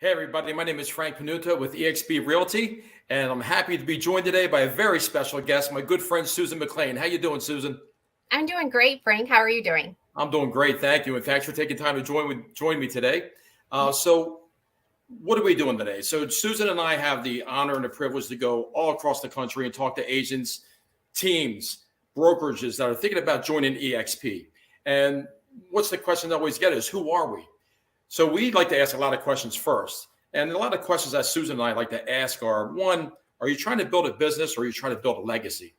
Hey everybody, my name is Frank Panunto with eXp Realty, and I'm happy to be joined today by a very special guest, my good friend Susan McClain. How you doing, Susan? I'm doing great, Frank. How are you doing? I'm doing great, thank you, and thanks for taking time to join me today. So, what are we doing today? So, Susan and I have the honor and the privilege to go all across the country and talk to agents, teams, brokerages that are thinking about joining eXp. And what's the question I always get is, who are we? So we like to ask a lot of questions first. And a lot of questions that Susan and I like to ask are, one, are you trying to build a business or are you trying to build a legacy?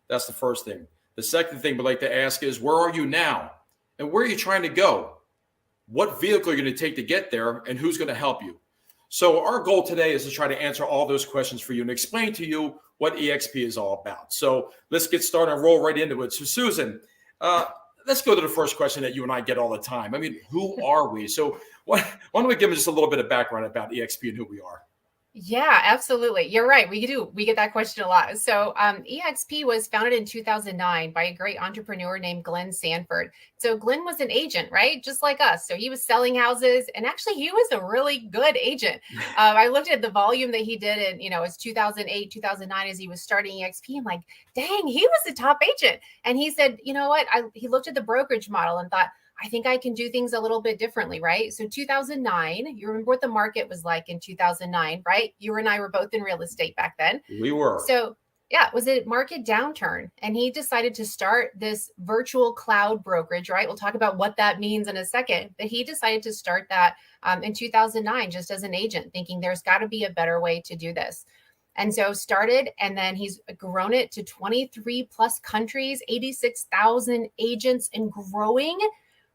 That's the first thing. The second thing we like to ask is, where are you now? And where are you trying to go? What vehicle are you going to take to get there and who's going to help you? So our goal today is to try to answer all those questions for you and explain to you what eXp is all about. So let's get started and roll right into it. So Susan, let's go to the first question that you and I get all the time. I mean, who are we? So why don't we give them just a little bit of background about eXp and who we are? Yeah, absolutely. You're right. We do. We get that question a lot. So eXp was founded in 2009 by a great entrepreneur named Glenn Sanford. So Glenn was an agent, right? Just like us. So he was selling houses, and actually he was a really good agent. I looked at the volume that he did in, it's 2008, 2009 as he was starting eXp. I'm like, dang, he was the top agent. And he said, you know what? He looked at the brokerage model and thought, I think I can do things a little bit differently, right? So 2009, you remember what the market was like in 2009, right? You and I were both in real estate back then. We were. So yeah, it was a market downturn. And he decided to start this virtual cloud brokerage, right? We'll talk about what that means in a second. But he decided to start that in 2009, just as an agent, thinking there's got to be a better way to do this. And so started, and then he's grown it to 23 plus countries, 86,000 agents and growing.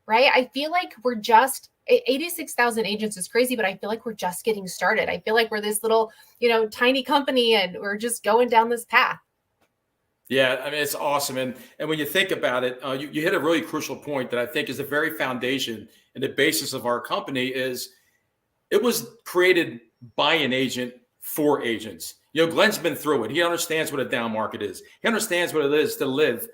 Right? I feel like we're just 86,000 agents is crazy, but I feel like we're just getting started. I feel like we're this little, tiny company and we're just going down this path. Yeah, I mean, it's awesome. And when you think about it, you hit a really crucial point that I think is the very foundation and the basis of our company is it was created by an agent for agents. Glenn's been through it. He understands what a down market is. He understands what it is to live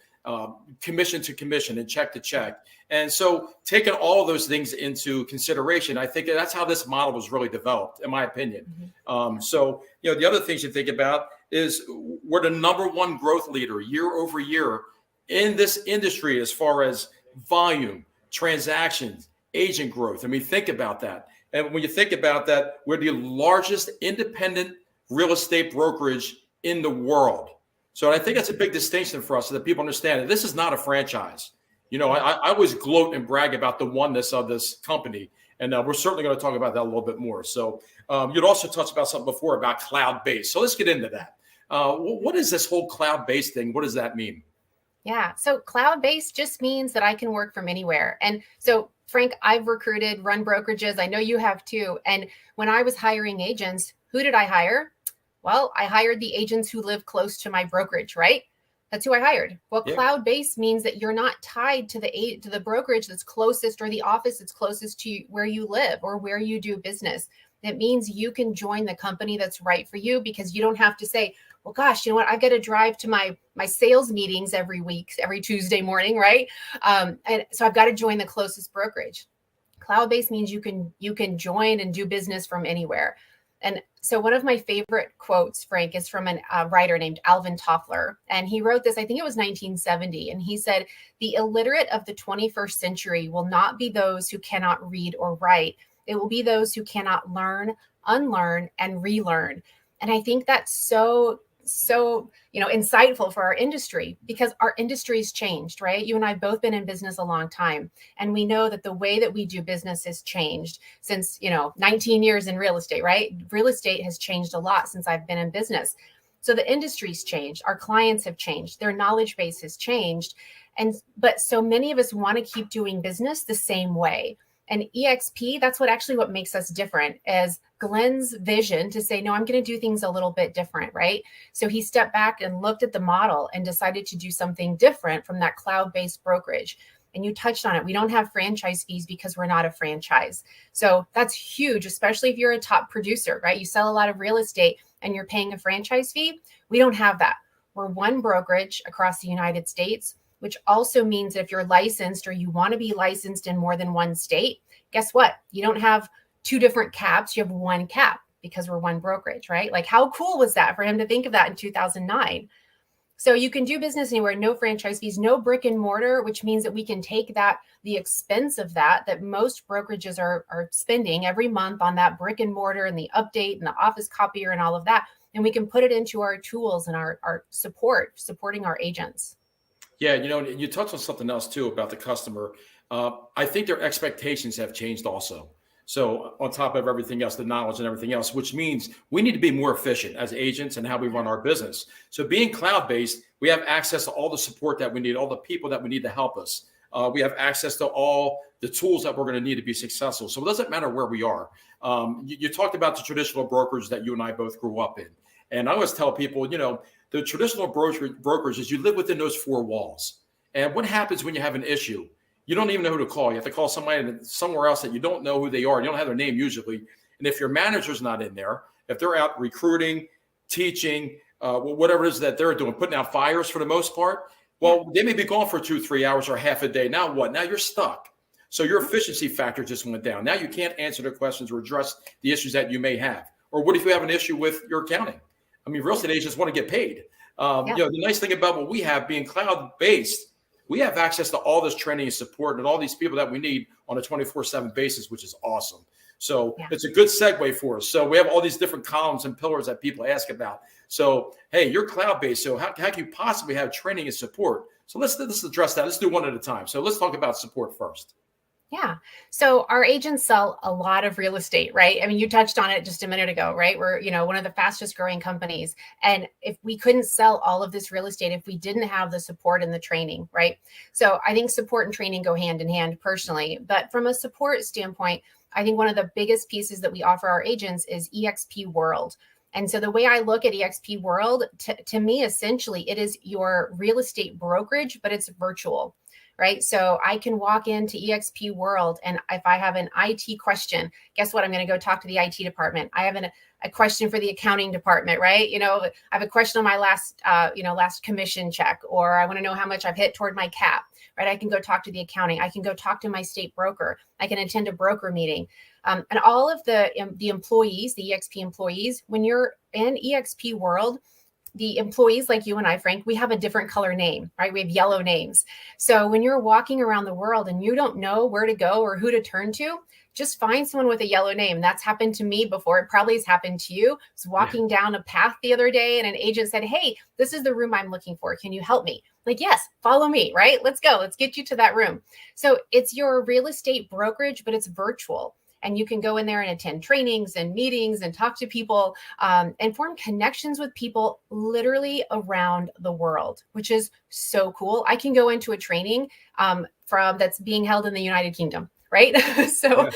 commission to commission and check to check. And so taking all of those things into consideration, I think that's how this model was really developed, in my opinion. So, the other things you think about is we're the number one growth leader year over year in this industry as far as volume, transactions, agent growth. I mean, think about that. And when you think about that, we're the largest independent real estate brokerage in the world. So I think that's a big distinction for us so that people understand that this is not a franchise. I always gloat and brag about the oneness of this company. And we're certainly going to talk about that a little bit more. So you'd also touched about something before about cloud-based. So let's get into that. What is this whole cloud-based thing? What does that mean? Yeah. So cloud-based just means that I can work from anywhere. And so, Frank, I've recruited, run brokerages. I know you have too. And when I was hiring agents, who did I hire? Well, I hired the agents who live close to my brokerage, right? That's who I hired. Well, yeah. Cloud-based means that you're not tied to the brokerage that's closest or the office that's closest to where you live or where you do business. It means you can join the company that's right for you because you don't have to say, well, gosh, you know what? I've got to drive to my sales meetings every week, every Tuesday morning, right? And so I've got to join the closest brokerage. Cloud-based means you can join and do business from anywhere. And so one of my favorite quotes, Frank, is from a writer named Alvin Toffler. And he wrote this, I think it was 1970. And he said, the illiterate of the 21st century will not be those who cannot read or write. It will be those who cannot learn, unlearn, and relearn. And I think that's so insightful for our industry because our industry's changed, right? You and I have both been in business a long time. And we know that the way that we do business has changed since, 19 years in real estate, right? Real estate has changed a lot since I've been in business. So the industry's changed. Our clients have changed. Their knowledge base has changed. But so many of us want to keep doing business the same way. And eXp, that's what makes us different is Glenn's vision to say, no, I'm going to do things a little bit different, right? So he stepped back and looked at the model and decided to do something different from that cloud-based brokerage. And you touched on it. We don't have franchise fees because we're not a franchise. So that's huge, especially if you're a top producer, right? You sell a lot of real estate and you're paying a franchise fee. We don't have that. We're one brokerage across the United States, which also means that if you're licensed or you want to be licensed in more than one state, guess what? You don't have two different caps, you have one cap because we're one brokerage, right? Like how cool was that for him to think of that in 2009? So you can do business anywhere, no franchise fees, no brick and mortar, which means that we can take the expense of that most brokerages are spending every month on that brick and mortar and the update and the office copier and all of that. And we can put it into our tools and our supporting our agents. Yeah, you touched on something else too about the customer. I think their expectations have changed also. So on top of everything else, the knowledge and everything else, which means we need to be more efficient as agents and how we run our business. So being cloud-based, we have access to all the support that we need, all the people that we need to help us. We have access to all the tools that we're going to need to be successful. So it doesn't matter where we are. You talked about the traditional brokers that you and I both grew up in. And I always tell people, the traditional brokers is you live within those four walls. And what happens when you have an issue? You don't even know who to call. You have to call somebody somewhere else that you don't know who they are. You don't have their name usually. And if your manager's not in there, if they're out recruiting, teaching, whatever it is that they're doing, putting out fires for the most part, well, they may be gone for 2-3 hours or half a day. Now what? Now you're stuck. So your efficiency factor just went down. Now you can't answer their questions or address the issues that you may have. Or what if you have an issue with your accounting? I mean, real estate agents want to get paid. The nice thing about what we have being cloud-based, we have access to all this training and support and all these people that we need on a 24/7 basis, which is awesome. So it's a good segue for us. So we have all these different columns and pillars that people ask about. So, hey, you're cloud-based. So how can you possibly have training and support? So let's address that. Let's do one at a time. So let's talk about support first. Yeah. So our agents sell a lot of real estate, right? I mean, you touched on it just a minute ago, right? We're, one of the fastest growing companies. And if we couldn't sell all of this real estate, if we didn't have the support and the training, right? So I think support and training go hand in hand personally. But from a support standpoint, I think one of the biggest pieces that we offer our agents is eXp World. And so the way I look at eXp World, to me, essentially, it is your real estate brokerage, but it's virtual. Right. So I can walk into eXp World, and if I have an IT question, guess what? I'm going to go talk to the IT department. I have a question for the accounting department, right? I have a question on my last commission check, or I want to know how much I've hit toward my cap, right? I can go talk to the accounting. I can go talk to my state broker. I can attend a broker meeting. And all of the employees, the eXp employees, when you're in eXp World, the employees like you and I, Frank, we have a different color name, right? We have yellow names. So when you're walking around the world and you don't know where to go or who to turn to, just find someone with a yellow name. That's happened to me before. It probably has happened to you. I was walking down a path the other day and an agent said, "Hey, this is the room I'm looking for. Can you help me?" Like, yes, follow me, right? Let's go. Let's get you to that room. So it's your real estate brokerage, but it's virtual. And you can go in there and attend trainings and meetings and talk to people and form connections with people literally around the world, which is so cool. I can go into a training from that's being held in the United Kingdom, right? So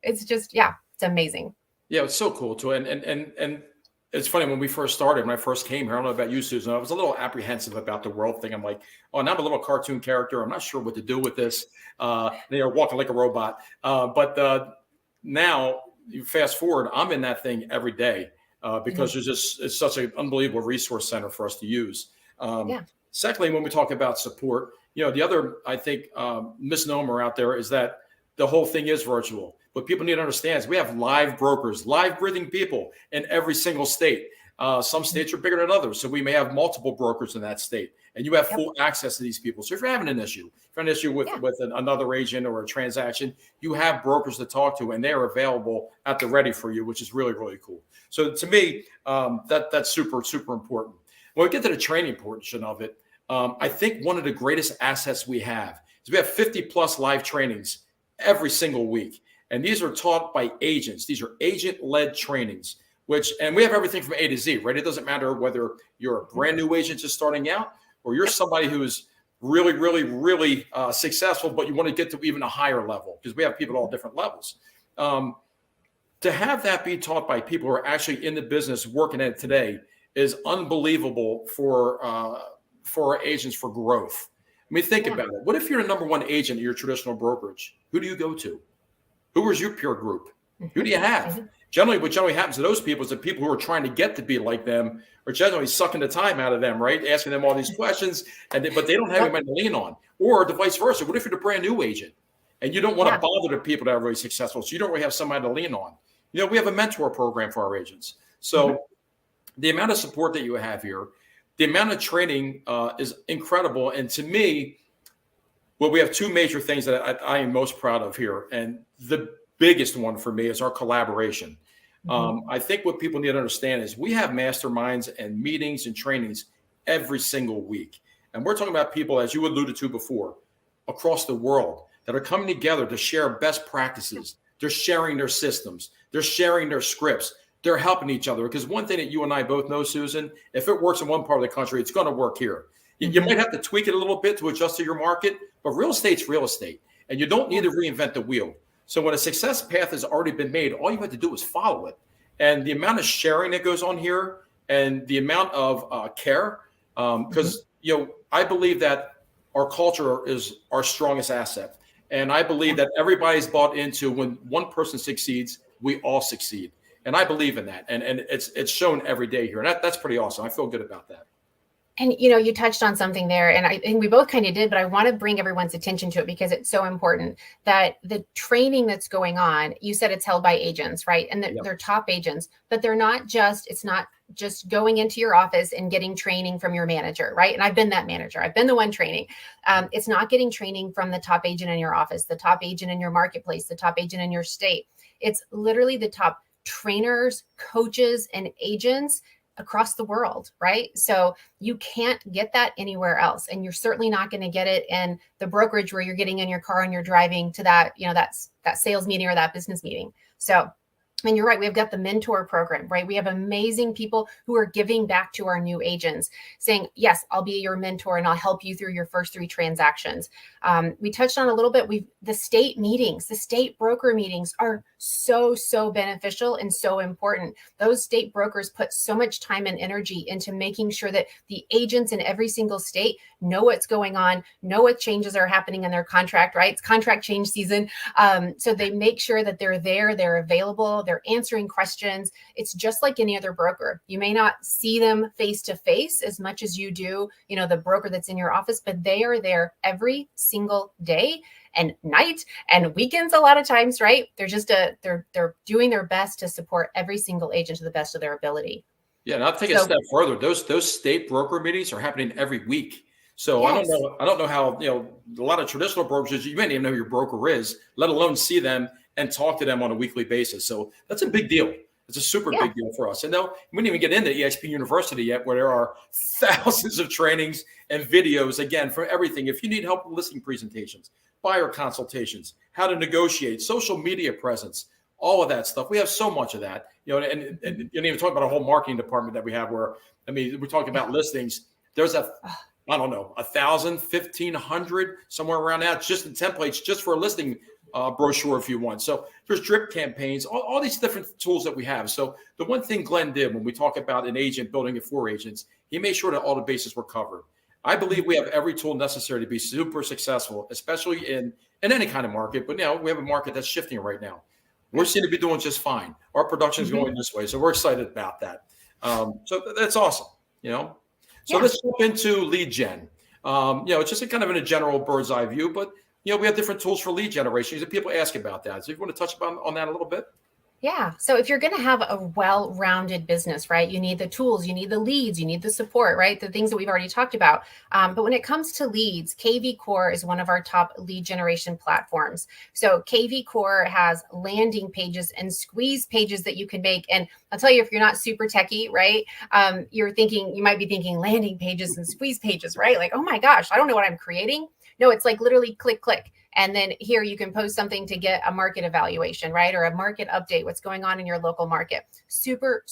it's just, it's amazing. Yeah, it's so cool too. And it's funny, when we first started, when I first came here, I don't know about you, Susan, I was a little apprehensive about the world thing. I'm like, oh, now I'm a little cartoon character. I'm not sure what to do with this. They are walking like a robot. But now you fast forward, I'm in that thing every day because it's such an unbelievable resource center for us to use. Secondly, when we talk about support, the other, I think, misnomer out there is that the whole thing is virtual. What people need to understand is we have live brokers, live breathing people in every single state. Some states are bigger than others, so we may have multiple brokers in that state, and you have full access to these people. So if you're having an issue, with another agent or a transaction, you have brokers to talk to, and they are available at the ready for you, which is really, really cool. So to me, that's super, super important. When we get to the training portion of it, I think one of the greatest assets we have is we have 50 plus live trainings every single week, and these are taught by agents. These are agent-led trainings. And we have everything from A to Z, right? It doesn't matter whether you're a brand new agent just starting out or you're somebody who's really, really, really successful, but you want to get to even a higher level, because we have people at all different levels. To have that be taught by people who are actually in the business working at it today is unbelievable for agents for growth. I mean, think about it. What if you're the number one agent at your traditional brokerage? Who do you go to? Who is your peer group? Who do you have? Generally, what generally happens to those people is the people who are trying to get to be like them are generally sucking the time out of them, right? Asking them all these questions, but they don't have anybody to lean on. Or the vice versa. What if you're the brand new agent? And you don't want to Yeah. bother the people that are really successful. So you don't really have somebody to lean on. We have a mentor program for our agents. So the amount of support that you have here, the amount of training is incredible. And to me, well, we have two major things that I am most proud of here. And the biggest one for me is our collaboration. I think what people need to understand is we have masterminds and meetings and trainings every single week. And we're talking about people, as you alluded to before, across the world that are coming together to share best practices. They're sharing their systems. They're sharing their scripts. They're helping each other. Because one thing that you and I both know, Susan, if it works in one part of the country, it's going to work here. You might have to tweak it a little bit to adjust to your market, but real estate's real estate, and you don't need to reinvent the wheel. So when a success path has already been made, all you have to do is follow it. And the amount of sharing that goes on here and the amount of care, because I believe that our culture is our strongest asset. And I believe that everybody's bought into when one person succeeds, we all succeed. And I believe in that. And it's shown every day here. And that's pretty awesome. I feel good about that. And, you touched on something there, and I think we both kind of did, but I want to bring everyone's attention to it because it's so important that the training that's going on, you said it's held by agents, right? And they're top agents, but it's not just going into your office and getting training from your manager, right? And I've been that manager. I've been the one training. It's not getting training from the top agent in your office, the top agent in your marketplace, the top agent in your state. It's literally the top trainers, coaches, and agents across the world, right? So you can't get that anywhere else. And you're certainly not going to get it in the brokerage where you're getting in your car and you're driving to that, that sales meeting or that business meeting. So, and you're right, we've got the mentor program, right? We have amazing people who are giving back to our new agents saying, yes, I'll be your mentor and I'll help you through your first 3 transactions. We touched on a little bit, the state meetings, the state broker meetings are so beneficial and so important. Those state brokers put so much time and energy into making sure that the agents in every single state know what's going on, know what changes are happening in their contract, right? It's contract change season. So they make sure that they're there, they're available, they're answering questions. It's just like any other broker. You may not see them face to face as much as you do, the broker that's in your office, but they are there every single day and night and weekends a lot of times, right? They're just they're doing their best to support every single agent to the best of their ability. Yeah, and I'll take a step further. Those state broker meetings are happening every week. So yes. I don't know how, a lot of traditional brokerages, you may not even know who your broker is, let alone see them and talk to them on a weekly basis. So that's a big deal. It's a super big deal for us. And no, we didn't even get into eXp University yet, where there are thousands of trainings and videos, again, for everything. If you need help with listing presentations, buyer consultations, how to negotiate, social media presence, all of that stuff. We have so much of that, and you didn't even talk about a whole marketing department that we have where, we're talking about listings. There's 1,000, 1,500, somewhere around that, just in templates, just for a listing brochure if you want. So there's drip campaigns, all these different tools that we have. So the one thing Glenn did when we talk about an agent building it for agents, he made sure that all the bases were covered. I believe we have every tool necessary to be super successful, especially in any kind of market. But now we have a market that's shifting right now. We seem to be doing just fine. Our production is going this way. So we're excited about that. So that's awesome, So let's jump into lead gen. It's just kind of in a general bird's eye view, but we have different tools for lead generation. People ask about that. So if you want to touch on that a little bit. Yeah. So if you're going to have a well-rounded business, right, you need the tools, you need the leads, you need the support, right? The things that we've already talked about. But when it comes to leads, KV Core is one of our top lead generation platforms. So KV Core has landing pages and squeeze pages that you can make. And I'll tell you, if you're not super techie, right, you might be thinking landing pages and squeeze pages, right? Like, oh my gosh, I don't know what I'm creating. No, it's like literally click, click. And then here you can post something to get a market evaluation, right? Or a market update, what's going on in your local market. Super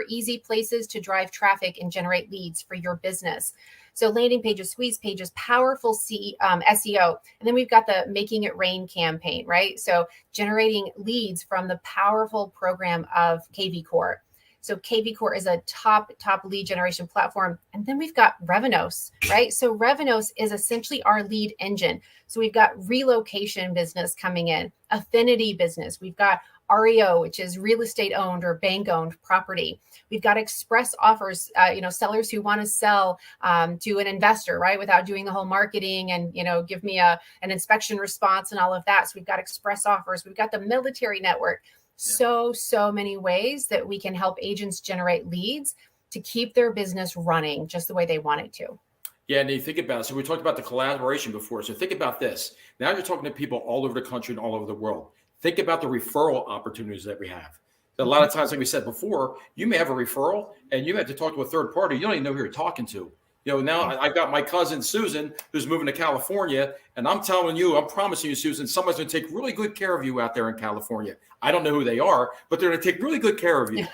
easy places to drive traffic and generate leads for your business. So landing pages, squeeze pages, powerful SEO. And then we've got the Making It Rain campaign, right? So generating leads from the powerful program of KV Core. So KV Core is a top lead generation platform. And then we've got Revenos, right? So Revenos is essentially our lead engine. So we've got relocation business coming in, affinity business. We've got REO, which is real estate owned or bank owned property. We've got express offers, sellers who want to sell to an investor, right, without doing the whole marketing and, give me an inspection response and all of that. So we've got express offers. We've got the military network. So many ways that we can help agents generate leads to keep their business running just the way they want it to. Yeah, and you think about it. So we talked about the collaboration before. So think about this. Now you're talking to people all over the country and all over the world. Think about the referral opportunities that we have. A lot of times, like we said before, you may have a referral and you have to talk to a third party. You don't even know who you're talking to. Now I've got my cousin Susan who's moving to California, and I'm promising you, Susan, someone's going to take really good care of you out there in California. I don't know who they are, but they're going to take really good care of you,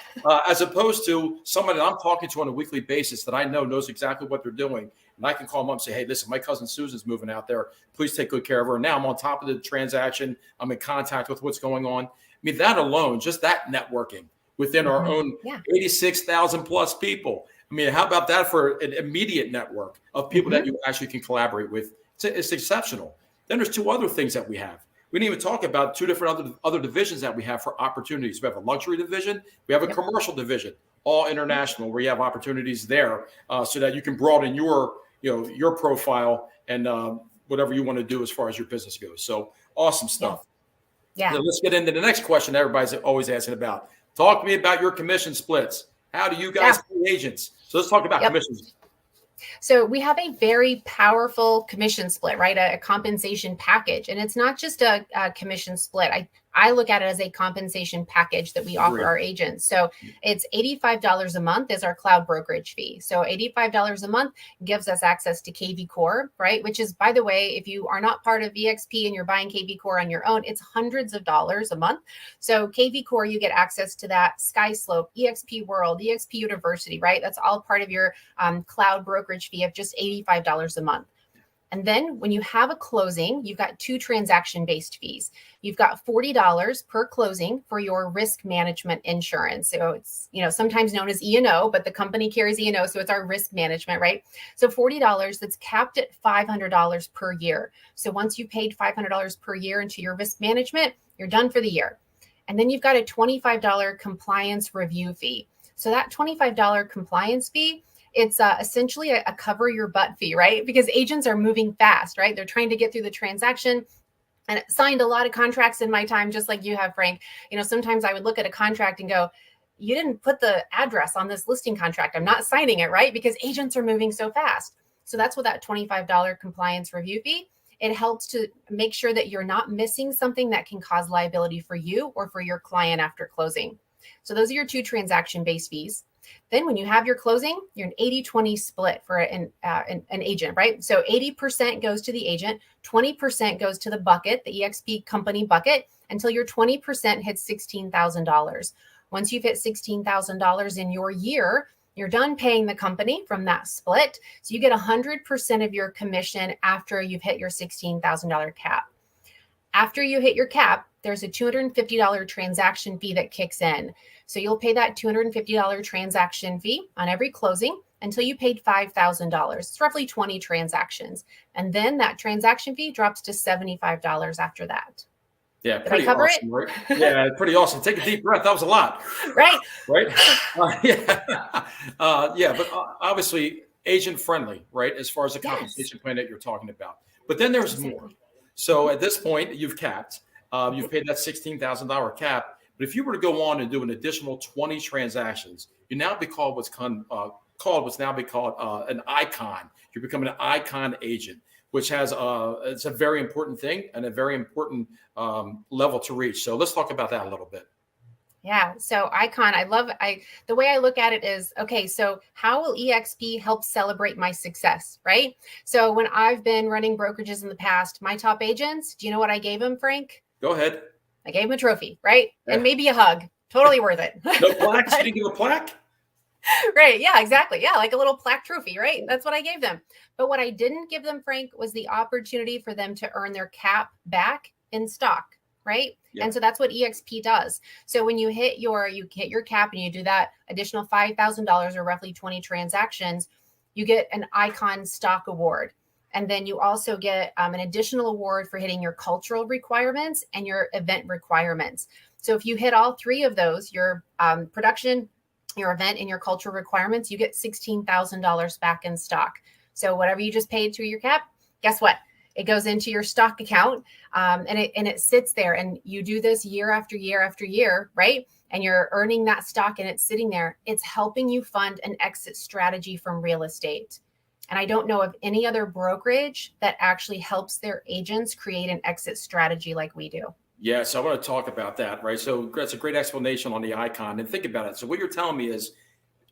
as opposed to someone that I'm talking to on a weekly basis that I know knows exactly what they're doing. And I can call them up and say, hey, listen, my cousin Susan's moving out there. Please take good care of her. And now I'm on top of the transaction. I'm in contact with what's going on. I mean, that alone, just that networking within our own 86,000 plus people. I mean, how about that for an immediate network of people that you actually can collaborate with? It's exceptional. Then there's two other things that we have. We didn't even talk about two different other divisions that we have for opportunities. We have a luxury division. We have a commercial division, all international, where you have opportunities there so that you can broaden your profile and whatever you want to do as far as your business goes. So awesome stuff. Yeah. Now let's get into the next question everybody's always asking about. Talk to me about your commission splits. How do you guys pay agents? So let's talk about commissions. So we have a very powerful commission split, right? A compensation package. And it's not just a commission split. I look at it as a compensation package that we offer our agents. So it's $85 a month is our cloud brokerage fee. So $85 a month gives us access to KV Core, right? Which is, by the way, if you are not part of eXp and you're buying KV Core on your own, it's hundreds of dollars a month. So KV Core, you get access to that. SkySlope, eXp World, eXp University, right? That's all part of your cloud brokerage fee of just $85 a month. And then when you have a closing, you've got two transaction-based fees. You've got $40 per closing for your risk management insurance. So it's, sometimes known as E&O, but the company carries E&O, so it's our risk management, right? So $40 that's capped at $500 per year. So once you paid $500 per year into your risk management, you're done for the year. And then you've got a $25 compliance review fee. So that $25 compliance fee, it's essentially a cover your butt fee, right? Because agents are moving fast, right? They're trying to get through the transaction. And it signed a lot of contracts in my time, just like you have, Frank. Sometimes I would look at a contract and go, you didn't put the address on this listing contract. I'm not signing it, right? Because agents are moving so fast. So that's what that $25 compliance review fee, it helps to make sure that you're not missing something that can cause liability for you or for your client after closing. So those are your two transaction-based fees. Then when you have your closing, you're an 80-20 split for an agent, right? So 80% goes to the agent, 20% goes to the bucket, the eXp company bucket, until your 20% hits $16,000. Once you've hit $16,000 in your year, you're done paying the company from that split. So you get 100% of your commission after you've hit your $16,000 cap. After you hit your cap, there's a $250 transaction fee that kicks in. So you'll pay that $250 transaction fee on every closing until you paid $5,000. It's roughly 20 transactions. And then that transaction fee drops to $75 after that. Yeah, Did pretty I cover awesome, right? Yeah, pretty awesome. Take a deep breath. That was a lot. Right. Right? But obviously agent friendly, right? As far as the compensation plan that you're talking about. But then there's more. So at this point, you've capped. You've paid that $16,000 cap. But if you were to go on and do an additional 20 transactions, you now be called what's now be called an icon. You're becoming an icon agent, which has it's a very important thing and a very important level to reach. So let's talk about that a little bit. Yeah. So icon, the way I look at it is, okay, so how will eXp help celebrate my success, right? So when I've been running brokerages in the past, my top agents, do you know what I gave them, Frank? Go ahead. I gave them a trophy, right? Yeah. And maybe a hug. Totally worth it. No plaques? You didn't give a plaque? Right. Yeah, exactly. Yeah. Like a little plaque trophy, right? That's what I gave them. But what I didn't give them, Frank, was the opportunity for them to earn their cap back in stock. Right. Yeah. And so that's what eXp does. So when you hit your cap and you do that additional $5,000 or roughly 20 transactions, you get an icon stock award. And then you also get an additional award for hitting your cultural requirements and your event requirements. So if you hit all three of those, your production, your event, and your cultural requirements, you get $16,000 back in stock. So whatever you just paid through your cap, guess what? It goes into your stock account, and it sits there. And you do this year after year after year, right? And you're earning that stock, and it's sitting there. It's helping you fund an exit strategy from real estate. And I don't know of any other brokerage that actually helps their agents create an exit strategy like we do. Yeah, so I want to talk about that, right? So that's a great explanation on the icon. And think about it. So what you're telling me is,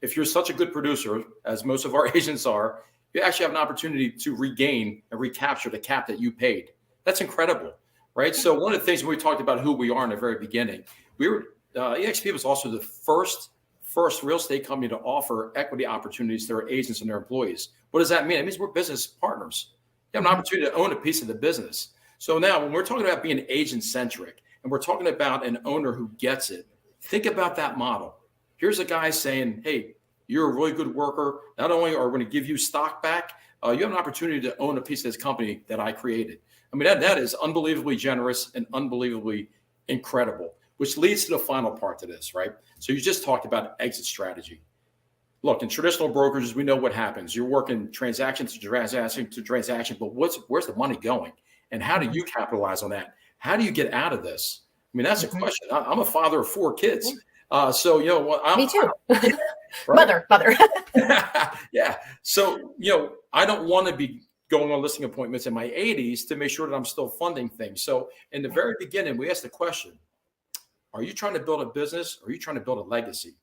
if you're such a good producer, as most of our agents are, you actually have an opportunity to regain and recapture the cap that you paid. That's incredible, right? So one of the things when we talked about who we are in the very beginning, we were eXp was also the first real estate company to offer equity opportunities to their agents and their employees. What does that mean? It means we're business partners. You have an opportunity to own a piece of the business. So now when we're talking about being agent centric and we're talking about an owner who gets it, think about that model. Here's a guy saying, hey, you're a really good worker. Not only are we going to give you stock back, you have an opportunity to own a piece of this company that I created. I mean, that is unbelievably generous and unbelievably incredible, which leads to the final part to this, right? So you just talked about exit strategy. Look, in traditional brokerages, we know what happens. You're working transaction to transaction, but where's the money going? And how do you capitalize on that? How do you get out of this? I mean, that's a question. I'm a father of 4 kids. So, you know what? Me too. Right? Mother. Yeah. So, you know, I don't want to be going on listing appointments in my 80s to make sure that I'm still funding things. So in the very beginning, we asked the question, are you trying to build a business or are you trying to build a legacy?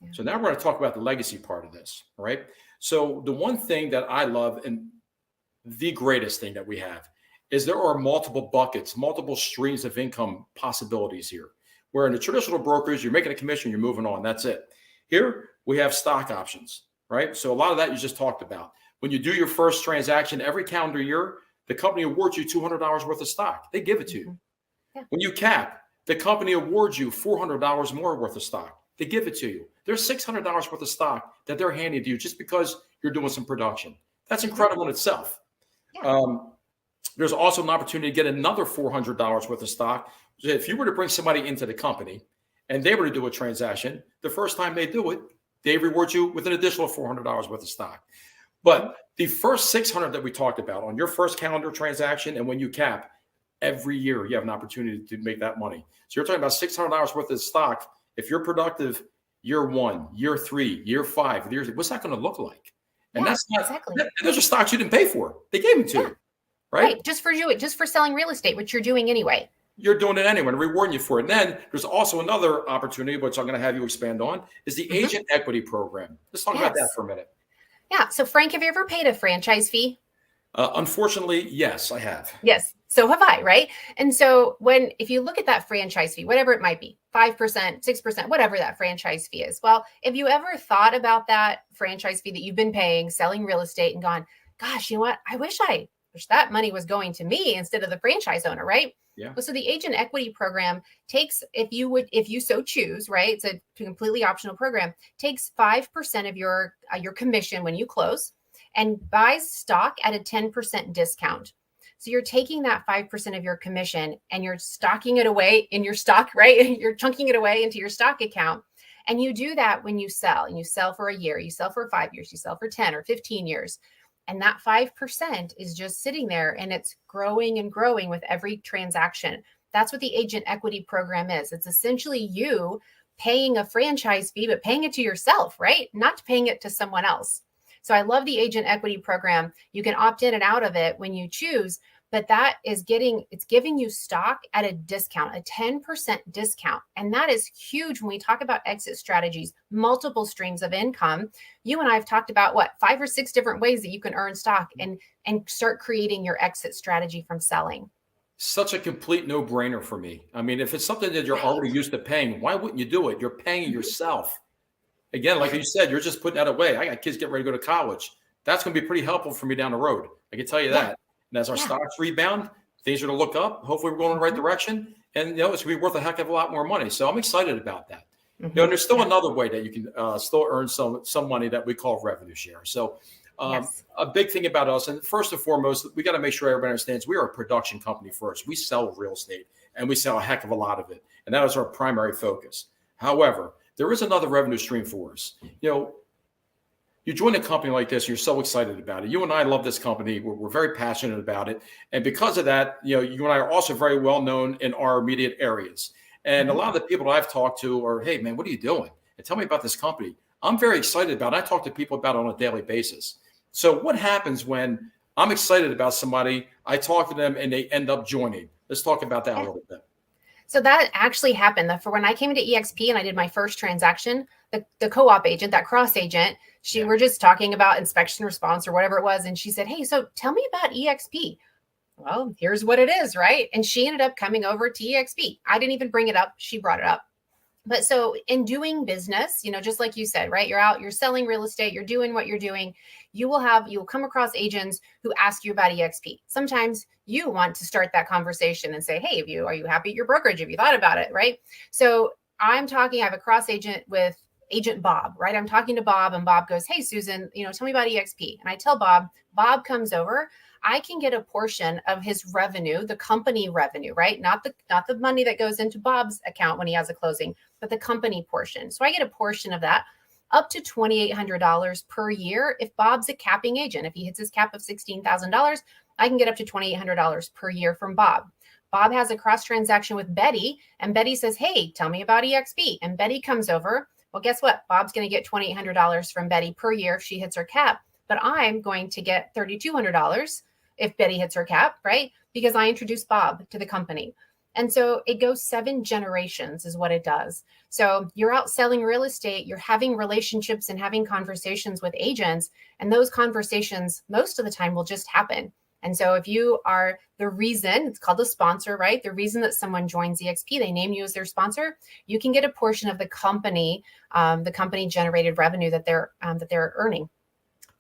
Yeah. So now we're going to talk about the legacy part of this, right? So the one thing that I love and the greatest thing that we have is there are multiple buckets, multiple streams of income possibilities here. Where in the traditional brokers, you're making a commission, you're moving on, that's it. Here, we have stock options, right? So a lot of that you just talked about. When you do your first transaction every calendar year, the company awards you $200 worth of stock. They give it to you. Yeah. When you cap, the company awards you $400 more worth of stock. They give it to you. There's $600 worth of stock that they're handing to you just because you're doing some production. That's incredible in itself. Yeah. There's also an opportunity to get another $400 worth of stock. If you were to bring somebody into the company and they were to do a transaction, the first time they do it, they reward you with an additional $400 worth of stock. But the first 600 that we talked about on your first calendar transaction and when you cap, every year you have an opportunity to make that money. So you're talking about $600 worth of stock. If you're productive year 1, year 3, year 5, what's that going to look like? And that's not exactly. Those are stocks you didn't pay for. They gave them to you. Right? Just for selling real estate, which you're doing anyway. You're doing it anyway, and rewarding you for it. And then there's also another opportunity, which I'm going to have you expand on, is the agent equity program. Let's talk about that for a minute. Yeah. So Frank, have you ever paid a franchise fee? Unfortunately, yes, I have. Yes. So have I, right? And so if you look at that franchise fee, whatever it might be, 5%, 6%, whatever that franchise fee is. Well, if you ever thought about that franchise fee that you've been paying, selling real estate and gone, gosh, you know what? I wish that money was going to me instead of the franchise owner, right? Yeah. So the agent equity program takes, if you so choose, right? It's a completely optional program, takes 5% of your commission when you close and buys stock at a 10% discount. So you're taking that 5% of your commission and you're stocking it away in your stock, right? You're chunking it away into your stock account. And you do that when you sell, and you sell for a year, you sell for 5 years, you sell for 10 or 15 years. And that 5% is just sitting there and it's growing and growing with every transaction. That's what the agent equity program is. It's essentially you paying a franchise fee, but paying it to yourself, right? Not paying it to someone else. So I love the agent equity program. You can opt in and out of it when you choose, but it's giving you stock at a discount, a 10% discount. And that is huge when we talk about exit strategies, multiple streams of income. You and I have talked about 5 or 6 different ways that you can earn stock and start creating your exit strategy from selling. Such a complete no-brainer for me. I mean, if it's something that you're already used to paying, why wouldn't you do it? You're paying yourself. Again, like you said, you're just putting that away. I got kids getting ready to go to college. That's going to be pretty helpful for me down the road. I can tell you that. And as our stocks rebound, things are going to look up. Hopefully we're going in the right direction. And, it's going to be worth a heck of a lot more money. So I'm excited about that. And there's still another way that you can still earn some money that we call revenue share. So a big thing about us, and first and foremost, we got to make sure everybody understands we are a production company first. We sell real estate and we sell a heck of a lot of it. and that is our primary focus. However, there is another revenue stream for us. You join a company like this, you're so excited about it. You and I love this company. We're very passionate about it. And because of that, you and I are also very well known in our immediate areas. And a lot of the people that I've talked to are, hey, man, what are you doing? And tell me about this company. I'm very excited about it. I talk to people about it on a daily basis. So what happens when I'm excited about somebody, I talk to them and they end up joining? Let's talk about that a little bit. So that actually happened. For when I came into eXp and I did my first transaction, the co-op agent, that cross agent, we're just talking about inspection response or whatever it was. And she said, hey, so tell me about eXp. Well, here's what it is, right? And she ended up coming over to eXp. I didn't even bring it up. She brought it up. But so in doing business, just like you said, right? You're out, you're selling real estate, you're doing what you're doing. You'll come across agents who ask you about eXp. Sometimes you want to start that conversation and say, hey, are you happy at your brokerage? Have you thought about it? Right. So I have a cross agent with agent Bob, right? I'm talking to Bob and Bob goes, hey, Susan, tell me about eXp. And I tell Bob comes over. I can get a portion of his revenue, the company revenue, right? Not the money that goes into Bob's account when he has a closing, but the company portion. So I get a portion of that, up to $2,800 per year. If Bob's a capping agent, if he hits his cap of $16,000, I can get up to $2,800 per year from Bob. Bob has a cross transaction with Betty, and Betty says, hey, tell me about eXp. And Betty comes over. Well, guess what? Bob's going to get $2,800 from Betty per year if she hits her cap, but I'm going to get $3,200 if Betty hits her cap, right? Because I introduced Bob to the company. And so it goes 7 generations is what it does. So you're out selling real estate, you're having relationships and having conversations with agents, and those conversations most of the time will just happen. And so if you are the reason, it's called a sponsor, right? The reason that someone joins eXp, they name you as their sponsor, you can get a portion of the company generated revenue that they're earning.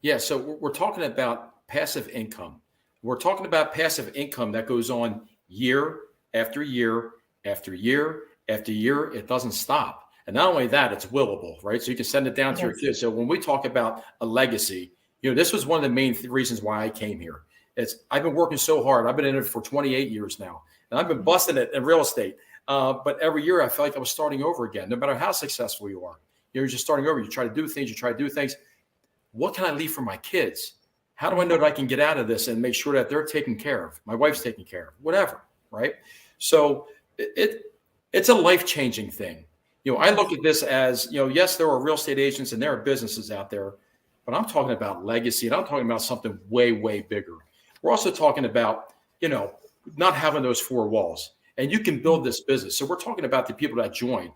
Yeah. So we're talking about passive income. We're talking about passive income that goes on year after year after year after year. It doesn't stop. And not only that, it's willable, right? So you can send it down to your kids. So when we talk about a legacy, this was one of the main reasons why I came here. I've been working so hard. I've been in it for 28 years now, and I've been busting it in real estate. But every year I felt like I was starting over again, no matter how successful you are. You're just starting over. You try to do things. What can I leave for my kids? How do I know that I can get out of this and make sure that they're taken care of? My wife's taken care of, whatever, right? So it's a life-changing thing. I look at this as, yes, there are real estate agents and there are businesses out there, but I'm talking about legacy, and I'm talking about something way, way bigger. We're also talking about, not having those 4 walls, and you can build this business. So we're talking about the people that join.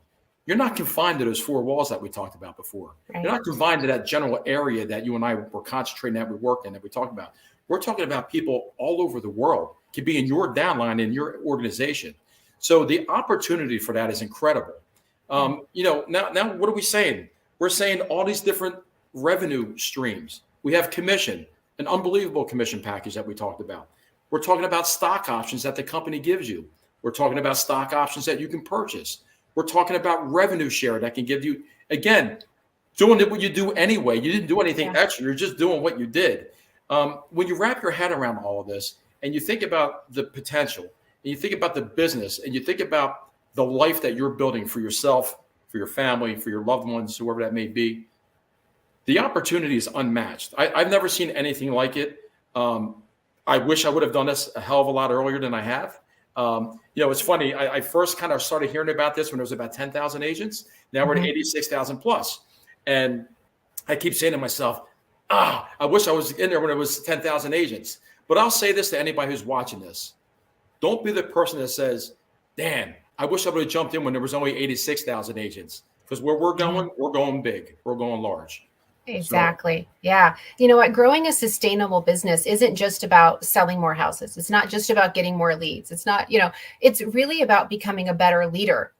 You're not confined to those 4 walls that we talked about before. Right. You're not confined to that general area that you and I were concentrating that we work in, that we talked about. We're talking about people all over the world, could be in your downline, in your organization. So the opportunity for that is incredible. Now what are we saying? We're saying all these different revenue streams. We have commission, an unbelievable commission package that we talked about. We're talking about stock options that the company gives you. We're talking about stock options that you can purchase. We're talking about revenue share that can give you, again, doing what you do anyway. You didn't do anything extra. You're just doing what you did. When you wrap your head around all of this and you think about the potential, and you think about the business, and you think about the life that you're building for yourself, for your family, for your loved ones, whoever that may be, the opportunity is unmatched. I've never seen anything like it. I wish I would have done this a hell of a lot earlier than I have. It's funny. I first kind of started hearing about this when there was about 10,000 agents. Now we're at 86,000 plus. And I keep saying to myself, I wish I was in there when it was 10,000 agents. But I'll say this to anybody who's watching this. Don't be the person that says, damn, I wish I would have jumped in when there was only 86,000 agents. Because where we're going big. We're going large. Exactly. So. Yeah. You know what? Growing a sustainable business isn't just about selling more houses. It's not just about getting more leads. It's not, it's really about becoming a better leader.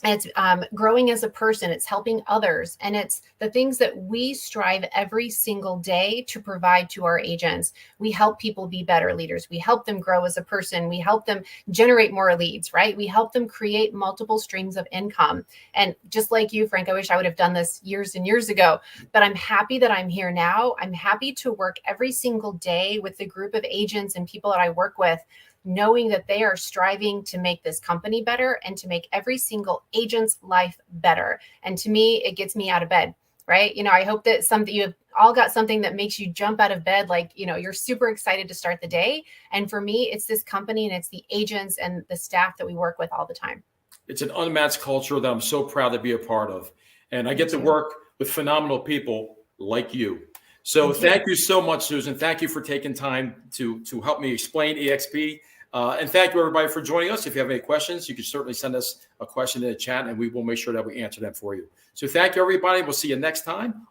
And it's growing as a person. It's helping others. And it's the things that we strive every single day to provide to our agents. We help people be better leaders. We help them grow as a person. We help them generate more leads, right? We help them create multiple streams of income. And just like you, Frank, I wish I would have done this years and years ago, but I'm happy that I'm here now. I'm happy to work every single day with the group of agents and people that I work with, knowing that they are striving to make this company better and to make every single agent's life better. And to me, it gets me out of bed, right? I hope that you have all got something that makes you jump out of bed, like, you're super excited to start the day. And for me, it's this company and it's the agents and the staff that we work with all the time. It's an unmatched culture that I'm so proud to be a part of. And I get to work with phenomenal people like you. So thank you so much, Susan. Thank you for taking time to help me explain eXp. And thank you, everybody, for joining us. If you have any questions, you can certainly send us a question in the chat, and we will make sure that we answer them for you. So thank you, everybody. We'll see you next time.